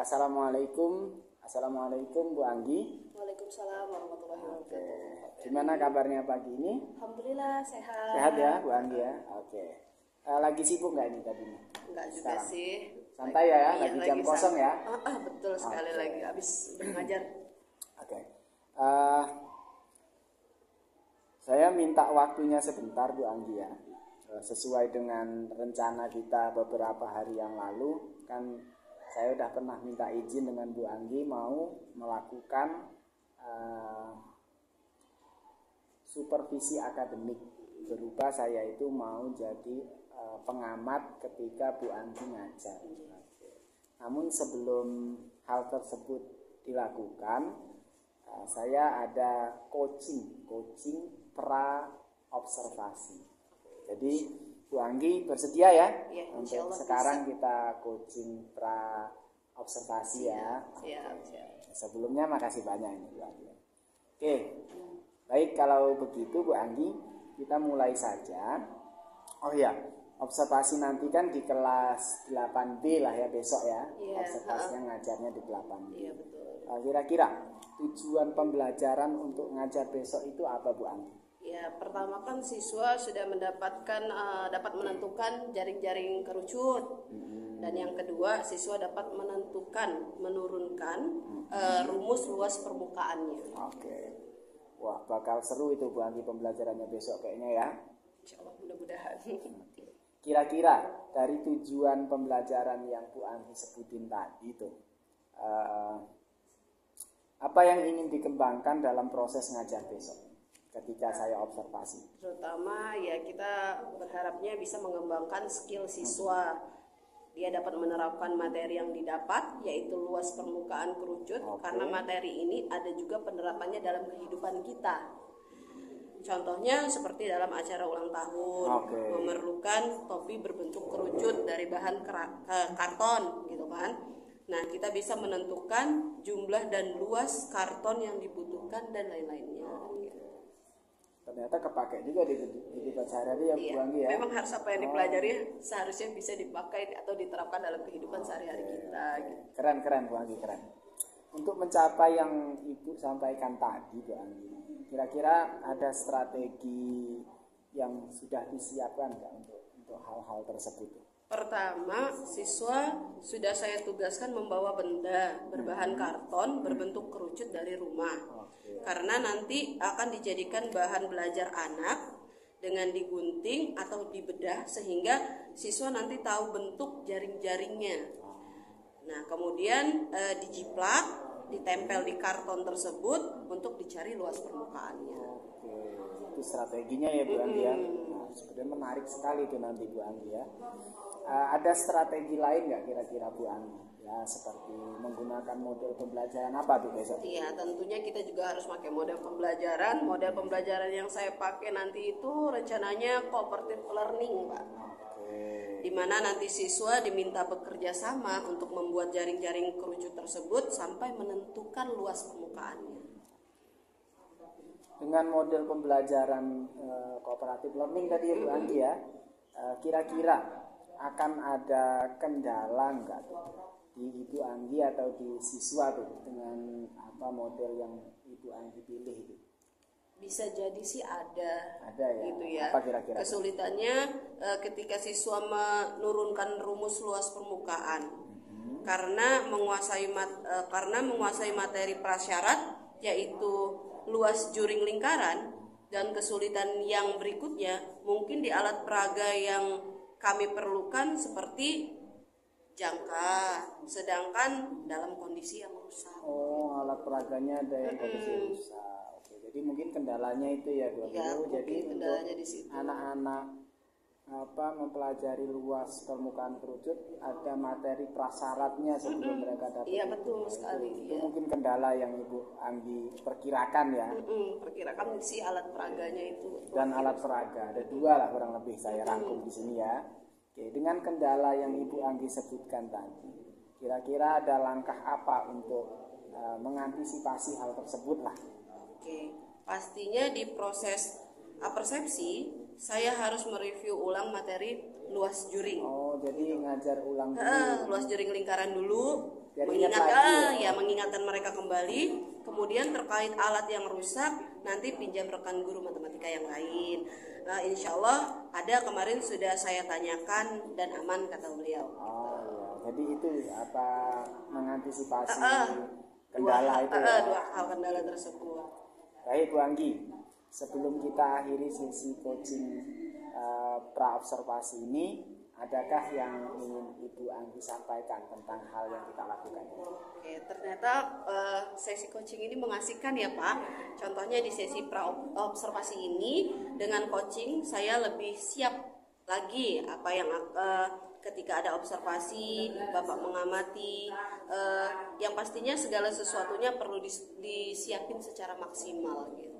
Assalamualaikum Bu Anggi. Waalaikumsalam warahmatullahi wabarakatuh. Gimana kabarnya pagi ini? Alhamdulillah sehat. Sehat ya Bu Anggi ya. Oke. Lagi sibuk nggak ini tadi? Enggak juga sekarang? sih. Santai ya, lagi jam kosong ya. Betul sekali lagi habis mengajar. Oke. Saya minta waktunya sebentar Bu Anggi ya. Sesuai dengan rencana kita beberapa hari yang lalu, kan saya udah pernah minta izin dengan Bu Anggi mau melakukan supervisi akademik, berupa saya itu mau jadi pengamat ketika Bu Anggi ngajar. Namun sebelum hal tersebut dilakukan, saya ada coaching pra observasi. Jadi Bu Anggi bersedia ya, untuk sekarang bisa. Kita coaching pra observasi ya. Siap. Sebelumnya makasih banyak ini Bu Anggi. Oke, baik kalau begitu Bu Anggi, kita mulai saja. Oh ya, observasi nanti kan di kelas 8B lah ya besok ya. Observasinya ngajarnya di 8B. Iya betul. Kira-kira tujuan pembelajaran untuk ngajar besok itu apa Bu Anggi? Ya, pertama kan siswa sudah dapat menentukan jaring-jaring kerucut. Dan yang kedua, siswa dapat menurunkan rumus luas permukaannya. Oke. Wah, bakal seru itu Bu Anggi pembelajarannya besok kayaknya ya. Insyaallah, mudah-mudahan. Kira-kira dari tujuan pembelajaran yang Bu Anggi sebutin tadi itu, apa yang ingin dikembangkan dalam proses ngajar besok ketika saya observasi? Terutama ya kita berharapnya bisa mengembangkan skill siswa. Dia dapat menerapkan materi yang didapat, yaitu luas permukaan kerucut. Karena materi ini ada juga penerapannya dalam kehidupan kita. Contohnya seperti dalam acara ulang tahun, memerlukan topi berbentuk kerucut dari bahan karton gitu kan. Nah, kita bisa menentukan jumlah dan luas karton yang dibutuhkan dan lain-lainnya. Ternyata kepake juga di kehidupan sehari-hari ya Bu Anggi ya. Memang harus apa yang dipelajari seharusnya bisa dipakai atau diterapkan dalam kehidupan sehari-hari kita. Keren Bu Anggi, keren. Untuk mencapai yang Ibu sampaikan tadi Bu Anggi, kira-kira ada strategi yang sudah disiapkan nggak untuk hal-hal tersebut? Pertama, siswa sudah saya tugaskan membawa benda berbahan karton berbentuk kerucut dari rumah. Karena nanti akan dijadikan bahan belajar anak dengan digunting atau dibedah sehingga siswa nanti tahu bentuk jaring-jaringnya. Nah, kemudian dijiplak, ditempel di karton tersebut untuk dicari luas permukaannya. Itu strateginya ya Bu Anggi ya. Nah, sebenarnya menarik sekali itu nanti Bu Anggi ya. Ada strategi lain nggak kira-kira Bu Anggi? Ya, seperti menggunakan model pembelajaran apa tuh besok? Iya, tentunya kita juga harus pakai model pembelajaran. Model pembelajaran yang saya pakai nanti itu rencananya cooperative learning, Pak. Di mana nanti siswa diminta bekerja sama untuk membuat jaring-jaring kerucut tersebut sampai menentukan luas permukaannya. Dengan model pembelajaran cooperative learning tadi ya Bu Anggi ya, kira-kira akan ada kendala nggak tuh di Ibu Anggi atau di siswa tuh dengan apa model yang Ibu Anggi pilih itu? Bisa jadi sih ada ya. Gitu ya. Apa kira-kira? Kesulitannya ketika siswa menurunkan rumus luas permukaan karena menguasai materi prasyarat yaitu luas juring lingkaran, dan kesulitan yang berikutnya mungkin di alat peraga yang kami perlukan seperti jangka, sedangkan dalam kondisi yang rusak. Oh, alat peraganya ada yang kondisi rusak. Oke, jadi mungkin kendalanya itu ya Bu. Ya, jadi kendalanya di situ. Anak-anak mempelajari luas permukaan kerucut ada materi prasyaratnya sebelum mereka dapat. Iya betul sekali. Itu mungkin kendala yang Ibu Anggi perkirakan ya. Perkirakan si alat peraganya itu. Dan alat peraga ada dua lah kurang lebih saya rangkum di sini ya. Oke, dengan kendala yang Ibu Anggi sebutkan tadi, kira-kira ada langkah apa untuk mengantisipasi hal tersebut lah? Oke, pastinya di proses persepsi saya harus mereview ulang materi luas juring. Oh, jadi ngajar ulang dulu. Luas juring lingkaran dulu, Biar ingat lagi ya. mengingatkan mereka kembali. Kemudian terkait alat yang rusak, nanti pinjam rekan guru matematika yang lain. Insya Allah ada, kemarin sudah saya tanyakan dan aman kata beliau. Oh iya, jadi itu apa mengantisipasi kendala itu ya? Dua hal kendala tersebut. Baik Bu Anggi, sebelum kita akhiri sesi coaching pra observasi ini, adakah yang ingin Ibu Anggi sampaikan tentang hal yang kita lakukan? Oke, ternyata sesi coaching ini mengasihkan ya Pak. Contohnya di sesi pra observasi ini dengan coaching saya lebih siap lagi apa yang ketika ada observasi Bapak mengamati, yang pastinya segala sesuatunya perlu disiapin secara maksimal gitu.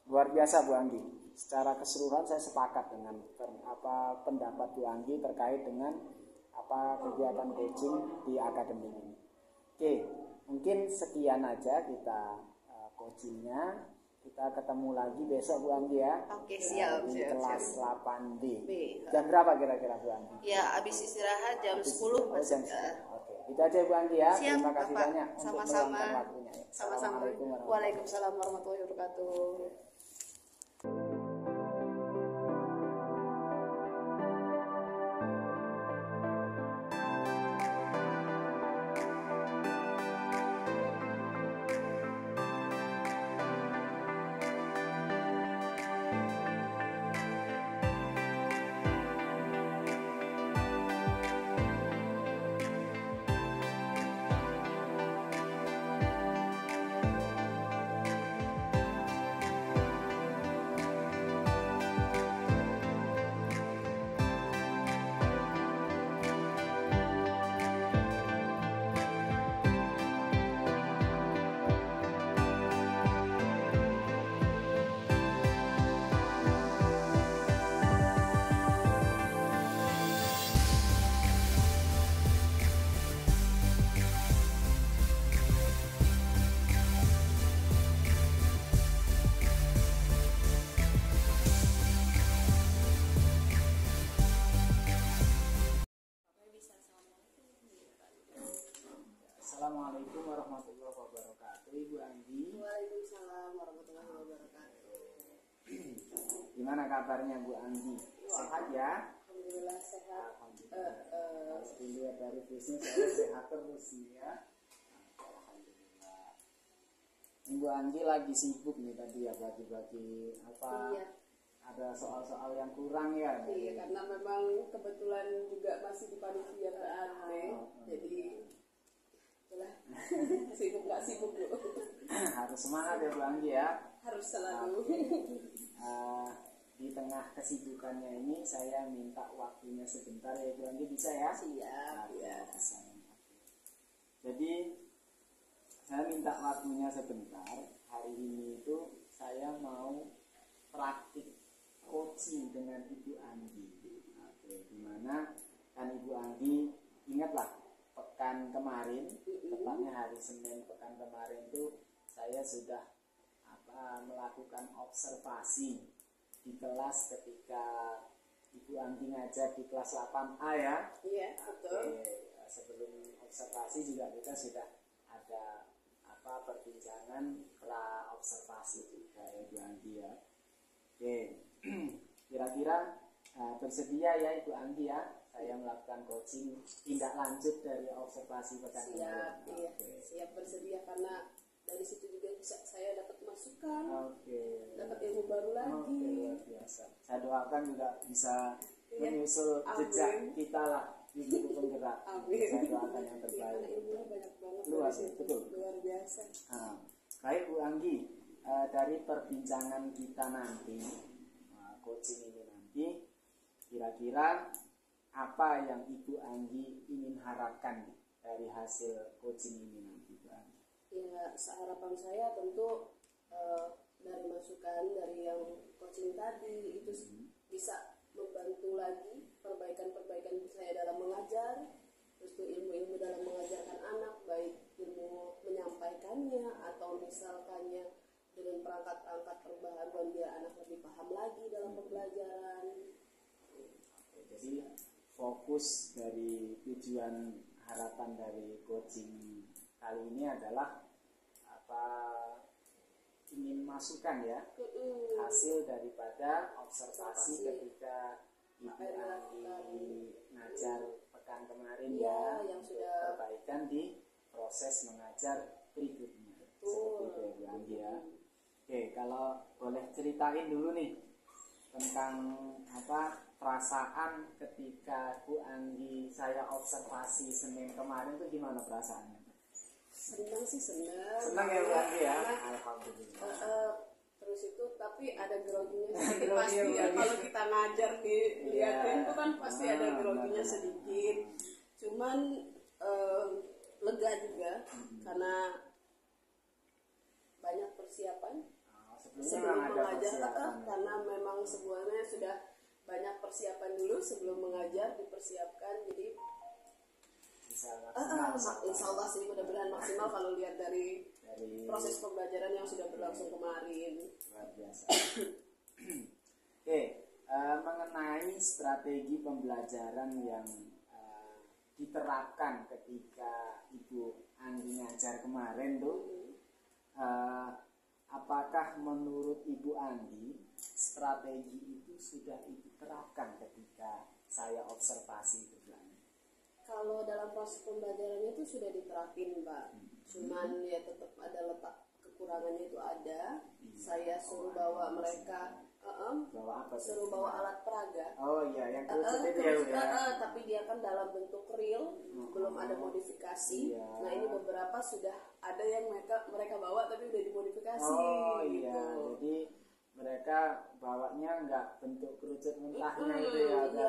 Luar biasa Bu Anggi. Secara keseluruhan saya sepakat dengan pendapat Bu Anggi terkait dengan kegiatan coaching di akademi ini. Oke, mungkin sekian aja kita coachingnya. Kita ketemu lagi besok Bu Anggi ya. Oke, siap. Di kelas 8B. B. Jam berapa kira-kira Bu Anggi? Ya, habis istirahat jam 10 Mas. Jam 10. Oke, itu aja Bu Anggi ya. Siap, Terima kasih Bapak. banyak untuk Sama-sama. meluangkan waktunya. Sama-sama. Waalaikumsalam warahmatullahi wabarakatuh. Assalamualaikum warahmatullahi wabarakatuh, Ibu Anggi. Waalaikumsalam warahmatullahi wabarakatuh. Gimana kabarnya Bu Anggi? Sehat ya? Alhamdulillah sehat. Alhamdulillah. Dilihat dari bisnis saya sehat terus ya. Alhamdulillah. Ibu Anggi lagi sibuk nih tadi ya bagi-bagi Iya. Ada soal-soal yang kurang ya. Iya, karena memang kebetulan juga masih di panitia jadi sibuk nggak sibuk Bu. Harus semangat ya Bu Anggi ya. Harus selalu. Di tengah kesibukannya ini saya minta waktunya sebentar ya Bu Anggi, bisa ya? Siap ya. Bisa. Jadi saya minta waktunya sebentar. Hari ini itu saya mau praktik coaching dengan Ibu Anggi. Oke, dimana kan Ibu Anggi ingatlah pekan kemarin, tepatnya hari Senin pekan kemarin itu saya sudah melakukan observasi di kelas ketika Ibu Anggi ngajar di kelas 8A ya. Iya, betul. Sebelum observasi juga kita sudah ada perbincangan pra observasi juga ya Ibu Anggi ya. Oke, kira-kira bersedia ya Ibu Anggi ya saya melakukan coaching tindak lanjut dari observasi pekan kemarin. Iya, siap bersedia karena dari situ juga bisa saya dapat masukan, dapat ilmu baru lagi. Luar biasa. Saya doakan juga bisa menyusul jejak kita lah di buku penggerak. Saya doakan yang terbaik. Karena ilmunya banyak banget. Luar biasa. Baik Bu Anggi, dari perbincangan kita nanti coaching ini nanti kira-kira apa yang Ibu Anggi ingin harapkan dari hasil coaching ini nanti Bu Anggi? Ya, harapan saya tentu dari masukan dari yang coaching tadi itu bisa membantu lagi perbaikan-perbaikan saya dalam mengajar, terus ilmu-ilmu dalam mengajarkan anak, baik ilmu menyampaikannya atau misalkannya dengan perangkat-perangkat perbaharuan biar anak lebih paham lagi dalam pembelajaran. Jadi fokus dari tujuan harapan dari coaching kali ini adalah apa, ingin masukkan ya hasil daripada observasi ketika Ibu Anggi ngajar pekan kemarin ya, yang sudah perbaikan di proses mengajar berikutnya. Seperti itu ya Bu Anggi ya. Oke, kalau boleh ceritain dulu nih tentang apa perasaan ketika Bu Anggi saya observasi Senin kemarin tuh gimana perasaannya? Senang sih, senang. Senang ya Bu Anggi ya. Alhamdulillah. Terus itu tapi ada groginya sedikit pasti ya kalau kita ngajar dilihatin itu kan pasti ada groginya sedikit. Cuman lega juga karena banyak persiapan sebelum mengajar, karena memang semuanya sudah banyak persiapan dulu sebelum mengajar, dipersiapkan. Jadi insya Allah sih mudah-mudahan maksimal kalau lihat dari proses pembelajaran yang sudah berlangsung kemarin. Luar biasa. Oke, mengenai strategi pembelajaran yang diterapkan ketika Ibu Anggi ngajar kemarin tuh, apakah menurut Ibu Anggi strategi itu sudah diterapkan ketika saya observasi itu? Kalau dalam proses pembelajarannya itu sudah diterapin Mbak, cuman ya tetap ada letak kekurangannya itu ada. Saya suruh bawa mereka, bawa apa? Suruh bawa alat peraga. Oh iya, yang kerucut itu ya. Tapi dia kan dalam bentuk real, belum ada modifikasi. Nah ini beberapa sudah ada yang mereka bawa tapi udah dimodifikasi. Oh gitu. Iya, jadi mereka bawanya nggak bentuk kerucut mentahnya itu ya, ada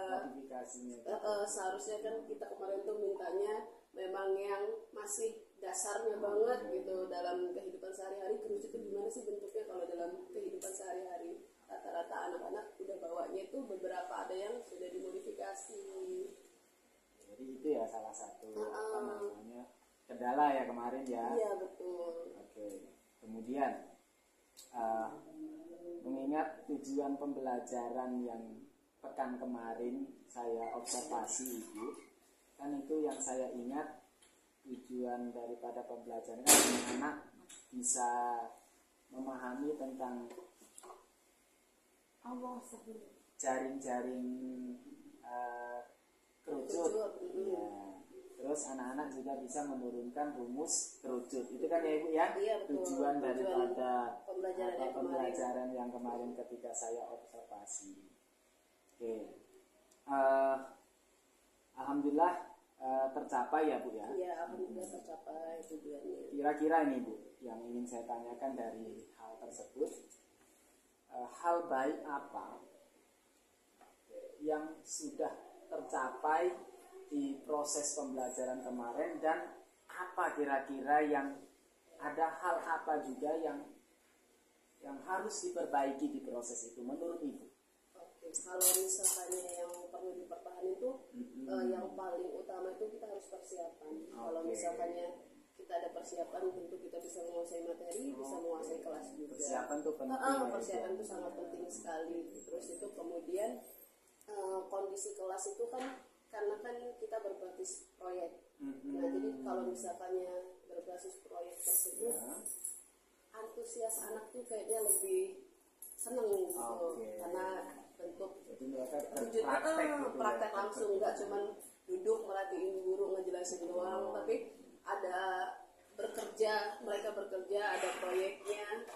modifikasinya. Seharusnya kan kita kemarin tuh mintanya memang yang masih dasarnya banget gitu dalam kehidupan sehari-hari. Kerucut itu gimana sih bentuknya kalau dalam kehidupan sehari-hari? Rata-rata anak-anak udah bawanya itu beberapa ada yang sudah dimodifikasi. Jadi itu ya salah satu apa namanya kendala ya kemarin ya. Iya betul. Oke, kemudian mengingat tujuan pembelajaran yang pekan kemarin saya observasi Ibu, kan itu yang saya ingat tujuan daripada pembelajaran kan anak bisa memahami tentang jaring-jaring kerucut ya. Terus anak-anak juga bisa menurunkan rumus kerucut. Itu kan ya Ibu ya, iya, tujuan daripada pembelajaran yang kemarin ketika saya observasi. Oke, alhamdulillah tercapai ya Bu ya. Iya, alhamdulillah tercapai tujuannya. Kira-kira ini Bu yang ingin saya tanyakan dari hal tersebut, hal baik apa yang sudah tercapai di proses pembelajaran kemarin, dan apa kira-kira yang ada hal apa juga yang harus diperbaiki di proses itu menurut Ibu? Oke, kalau misalnya yang perlu dipertahankan itu yang paling utama itu kita harus persiapan. Kalau misalnya kita ada persiapan, tentu kita bisa menguasai materi, bisa menguasai kelas juga. Persiapan itu penting. Persiapan itu sangat penting sekali. Terus itu kemudian kondisi kelas itu kan karena kan kita berbasis proyek. Nah jadi kalau misalkannya berbasis proyek tersebut, antusias anak tuh kayaknya lebih seneng gitu, karena bentuk praktek langsung, nggak cuman duduk merhatiin guru ngejelasin doang, tapi ada mereka bekerja, ada proyeknya.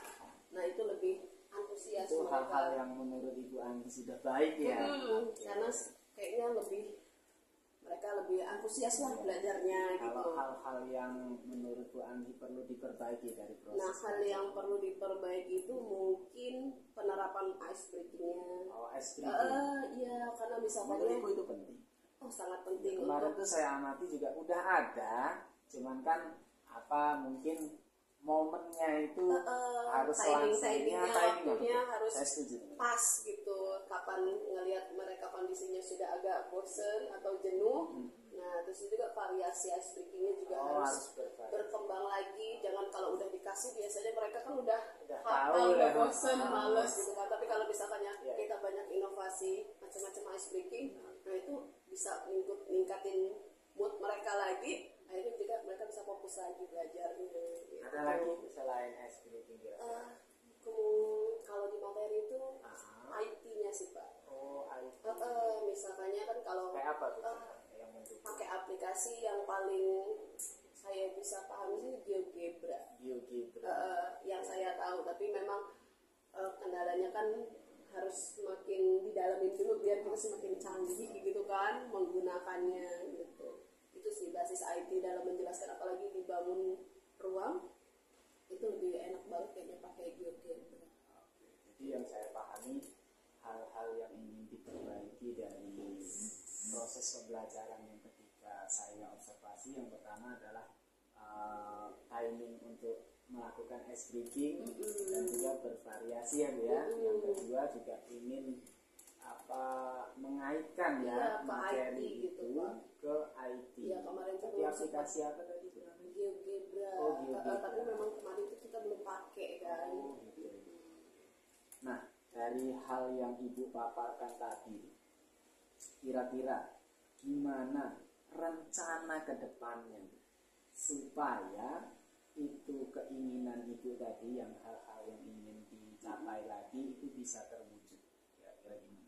Nah itu lebih antusias. Itu hal-hal yang menurut Ibu Anggi sudah baik ya. Karena kayaknya mereka lebih antusias lah belajarnya. Kalau gitu. hal-hal yang menurut Bu Anggi perlu diperbaiki dari proses. Nah, hal yang perlu diperbaiki itu mungkin penerapan ice breaking-nya. Ice breaking. Iya, karena misalnya itu penting. Sangat penting. Kemarin tuh saya amati juga udah ada, cuman kan mungkin momennya itu harus timingnya waktunya harus saya pas gitu. Kapan ngelihat mereka kondisinya sudah agak bosen atau jenuh. Nah terus juga variasi ice breaking-nya juga harus berkembang lagi. Jangan kalau udah dikasih biasanya mereka kan udah hafal, udah bosen, males gitu kan. Tapi kalau misalkannya kita banyak inovasi macam-macam ice breaking, nah itu bisa ningkatin mood mereka lagi, akhirnya juga mereka bisa fokus lagi belajarnya gitu. Ada lagi selain ice breaking kira-kira? Kalau di materi itu IT-nya sih Pak. Oh, IT. Misalnya kan kalau Kayak apa tuh yang mendukung? pakai aplikasi yang paling saya bisa pahami sih GeoGebra. Yang saya tahu, tapi memang kendalanya kan harus semakin didalamin dulu biar kita semakin canggih gitu kan menggunakannya gitu. Itu sih basis IT dalam menjelaskan, apalagi dibangun ruang itu lebih enak banget kayaknya pakai GeoGebra. Jadi yang saya pahami, hal-hal yang ingin diperbaiki dari proses pembelajaran yang ketika saya observasi, yang pertama adalah timing untuk melakukan ice breaking dan juga bervariasi ya Bu ya. Yang kedua juga ingin mengaitkan ya materi IT, itu gitu, Pak. ke IT. Ya, kemarin tapi aplikasi apa tadi Bu? GeoGebra. GeoGebra. Tapi memang kemarin itu kita belum pakai kan. Gitu. Nah, dari hal yang Ibu paparkan tadi, kira-kira gimana rencana ke depannya supaya itu keinginan Ibu tadi, yang hal-hal yang ingin dicapai lagi itu bisa terwujud? Kira-kira gimana?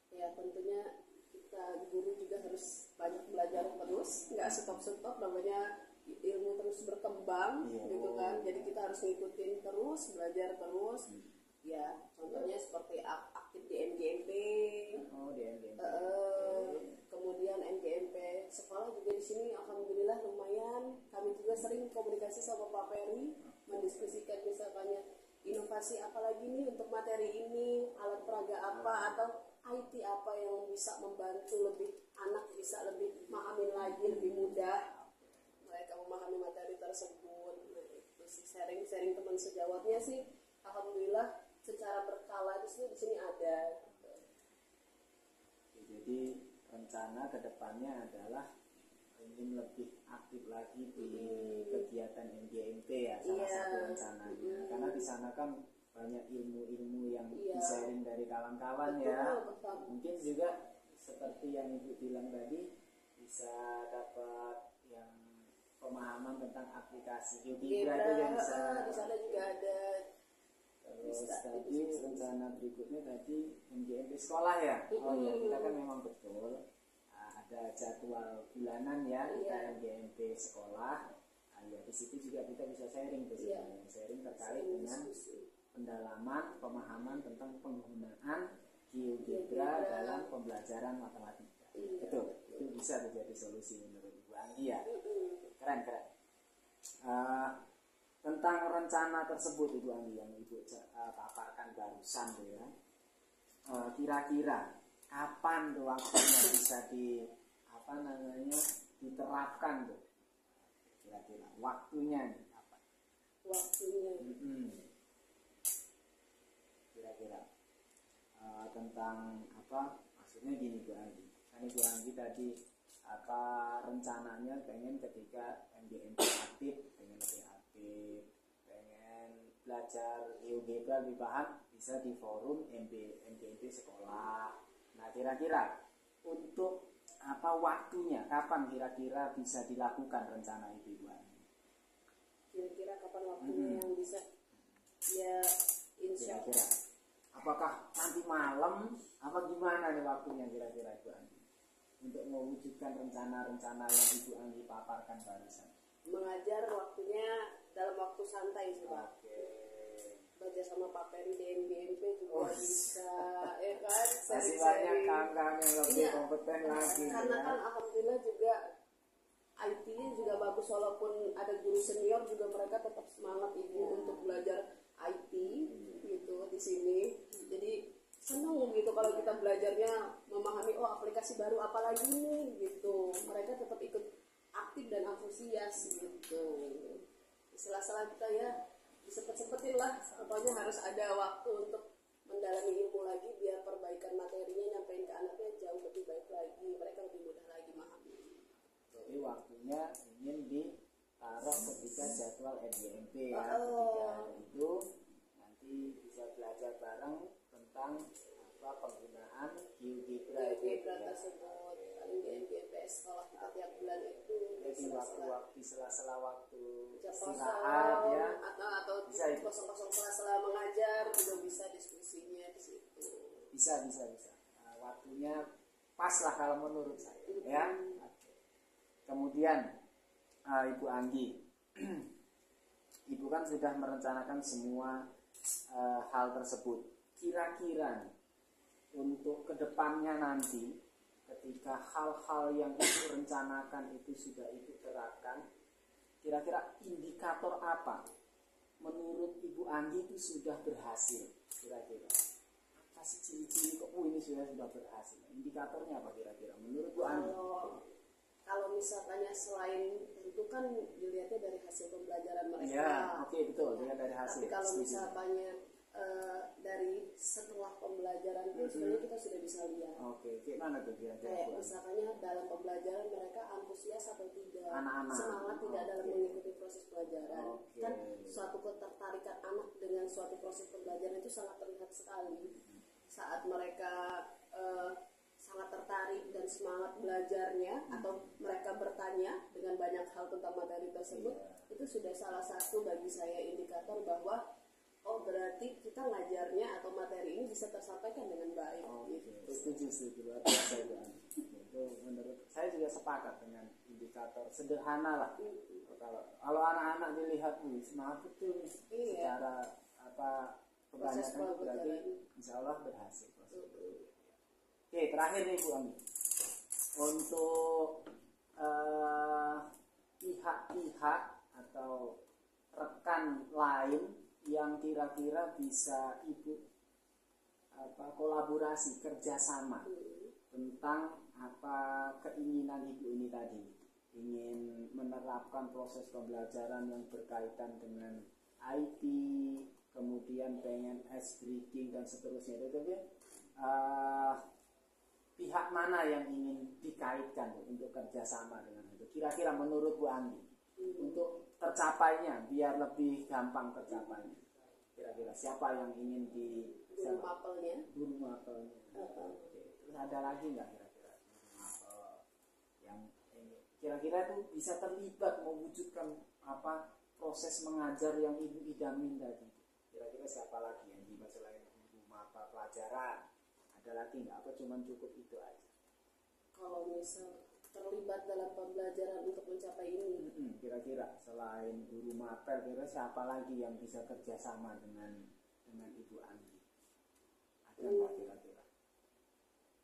Ya tentunya kita guru juga harus banyak belajar terus, nggak stop-stop, namanya ilmu terus berkembang gitu kan. Jadi kita harus ngikutin terus, belajar terus. Ya contohnya seperti aktif di MGMP. Di MGMP. Kemudian MGMP sekolah juga di sini alhamdulillah lumayan. Kami juga sering komunikasi sama Pak Peri, mendiskusikan misalnya inovasi apa lagi nih untuk materi ini, alat peraga apa atau IT apa yang bisa membantu lebih anak bisa lebih memahami lagi, lebih mudah mereka memahami materi tersebut. Nah, itu sih sharing teman sejawatnya sih alhamdulillah secara berkala di sini ada. Jadi rencana kedepannya adalah ingin lebih aktif lagi di kegiatan MGMP ya, salah satu rencananya. Karena di sana kan banyak ilmu-ilmu yang di-sharing dari kawan-kawan ya. Mungkin juga seperti yang Ibu bilang tadi, bisa dapat yang pemahaman tentang aplikasi GeoGebra itu yang bisa. Di sana juga ada. Terus tadi rencana berikutnya tadi MGMP sekolah ya. Oh ya, kita kan memang betul ada jadwal bulanan ya kita MGMP sekolah. Ya di situ juga kita bisa sharing tuh, sharing terkait dengan pendalaman pemahaman tentang penggunaan GeoGebra dalam pembelajaran matematika. Betul, itu bisa menjadi solusi menurut Ibu Anggi ya. Keren. Tentang rencana tersebut Ibu Anggi yang Ibu paparkan barusan tuh ya, kira-kira kapan tuh waktunya bisa diterapkan tuh, kira-kira waktunya nih kapan? Kira-kira tentang apa, maksudnya gini Bu Anggi, kan Ibu Anggi tadi rencananya pengen ketika MGMP aktif, pengen lebih aktif, pengen belajar GeoGebra lebih paham, bisa di forum MGMP sekolah. Nah kira-kira untuk waktunya kapan kira-kira bisa dilakukan rencana itu Ibu Anggi? Kira-kira kapan waktunya yang bisa? Ya insya kira-kira apakah nanti malam apa gimana nih waktunya kira-kira Ibu Anggi untuk mewujudkan rencana-rencana yang Ibu Anggi paparkan barusan? Mengajar waktunya dalam waktu santai sih Pak. Belajar sama Pak Peri di MGMP juga bisa, ya kan? Masih banyak kawan-kawan yang lebih kompeten lagi. Karena kan alhamdulillah juga IT-nya juga bagus, walaupun ada guru senior juga mereka tetap semangat Ibu untuk belajar IT gitu di sini. Jadi senang gitu kalau kita belajarnya memahami aplikasi baru apa lagi nih gitu. Mereka tetap ikut aktif dan antusias gitu. Sela-sela kita ya disempet-sempetin lah, pokoknya harus ada waktu untuk mendalami ilmu lagi biar perbaikan materinya nyampein ke anaknya jauh lebih baik lagi, mereka lebih mudah lagi memahami. Jadi waktunya ingin ditaruh ketika jadwal MGMP ya, ketika itu nanti bisa belajar bareng tentang penggunaan GeoGebra tersebut paling di MGMP sekolah kita tiap bulan itu Jadi waktu-waktu di sela-sela waktu jam istirahat kosong ya. atau Bisa itu. kosong-kosong sela-sela mengajar juga bisa diskusinya di situ. Bisa. Waktunya pas lah kalau menurut saya ya. Oke. Kemudian Ibu Anggi, Ibu kan sudah merencanakan semua hal tersebut. Kira-kira untuk kedepannya nanti, ketika hal-hal yang Ibu rencanakan itu sudah Ibu terapkan, kira-kira indikator apa menurut Ibu Anggi itu sudah berhasil? Kira-kira apa sih ciri-ciri kok ini sudah berhasil? Indikatornya apa kira-kira menurut Bu Anggi? Kalau misalkannya selain itu kan dilihatnya dari hasil pembelajaran mereka. Ya, oke, betul, dilihat dari hasil. Tapi kalau misalkannya dari setelah pembelajaran itu sebenarnya kita sudah bisa lihat. Oke, gimana tuh kira-kira? Kayak misalkannya dalam pembelajaran mereka antusias atau tidak, Anak-anak. semangat tidak dalam mengikuti proses pelajaran. Oke. Kan suatu ketertarikan anak dengan suatu proses pembelajaran itu sangat terlihat sekali. Saat mereka sangat tertarik dan semangat belajarnya atau mereka bertanya dengan banyak hal tentang materi tersebut, itu sudah salah satu bagi saya indikator bahwa oh berarti kita ngajarnya atau materi ini bisa tersampaikan dengan baik. Gitu. Setuju luar biasa itu menurut saya juga sepakat dengan indikator sederhana lah. Kalau anak-anak dilihat semangat betul secara kebanyakan berarti insya Allah berhasil. Oke, terakhir nih Bu Ami, untuk pihak-pihak atau rekan lain yang kira-kira bisa Ibu kolaborasi kerjasama tentang keinginan Ibu ini tadi, ingin menerapkan proses pembelajaran yang berkaitan dengan IT, kemudian pengen breaking dan seterusnya itu pihak mana yang ingin dikaitkan untuk kerjasama dengan itu? Kira-kira menurut Bu Anggi untuk tercapainya biar lebih gampang tercapainya, kira-kira siapa yang ingin di guru mapelnya? Guru mapelnya. Terus ada lagi nggak kira-kira yang kira-kira itu bisa terlibat mewujudkan proses mengajar yang Ibu idamin tadi? Kira-kira siapa lagi yang bisa selain guru mata pelajaran? Ada lagi nggak? Apa cuman cukup itu aja? Kalau misal terlibat dalam pembelajaran untuk mencapai ini, kira-kira selain guru mapel, kira siapa lagi yang bisa kerjasama dengan Ibu Anggi? Ada nggak kira-kira?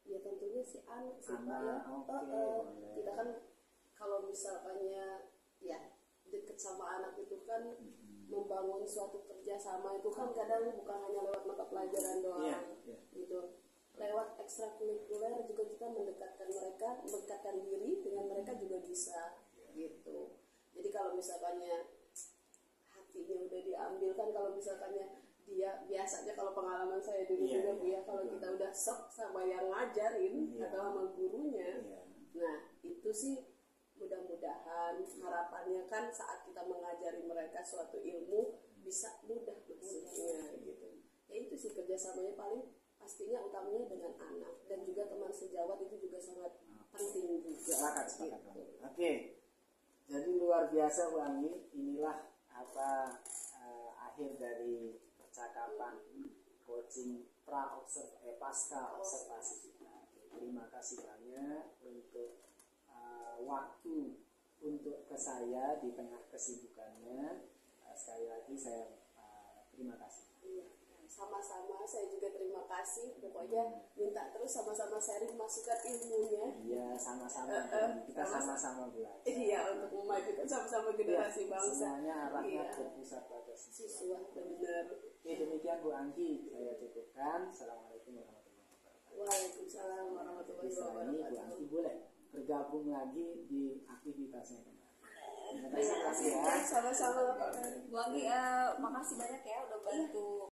Ya tentunya si anak sih Pak ya. Kita kan kalau misalkannya ya deket sama anak itu kan membangun suatu kerjasama itu kan kadang bukan hanya lewat mata pelajaran doang, gitu. Lewat ekstrakurikuler juga kita mendekatkan diri dengan mereka juga bisa, gitu. Jadi kalau misalkannya hatinya udah diambil kan, kalau misalkannya dia biasanya kalau pengalaman saya dulu juga Bu ya, kalau kita udah sok sama yang ngajarin atau sama gurunya, nah itu sih mudah-mudahan harapannya kan saat kita mengajari mereka suatu ilmu bisa mudah maksudnya, gitu. Ya itu sih kerjasamanya paling pastinya utamanya dengan anak dan juga teman sejawat itu juga sangat penting juga. Sepakat. Oke. Jadi luar biasa Bu Anggi, inilah akhir dari percakapan coaching pasca observasi. Terima kasih banyak untuk waktu untuk ke saya di tengah kesibukannya. Sekali lagi saya terima kasih. Sama-sama, saya juga terima kasih. Pokoknya minta terus sama-sama sharing masukan ilmunya. Iya, sama-sama. Kita sama-sama belajar. Iya, untuk memajukan sama-sama generasi bangsa. Semuanya arahnya berpusat pada siswa. Benar. Oke, demikian Bu Anggi, saya cukupkan. Assalamualaikum warahmatullahi wabarakatuh. Waalaikumsalam warahmatullahi wabarakatuh. Bu Anggi boleh bergabung lagi di aktivitasnya kemarin. Terima kasih ya. Sama-sama. Bu Anggi, makasih banyak ya udah bantu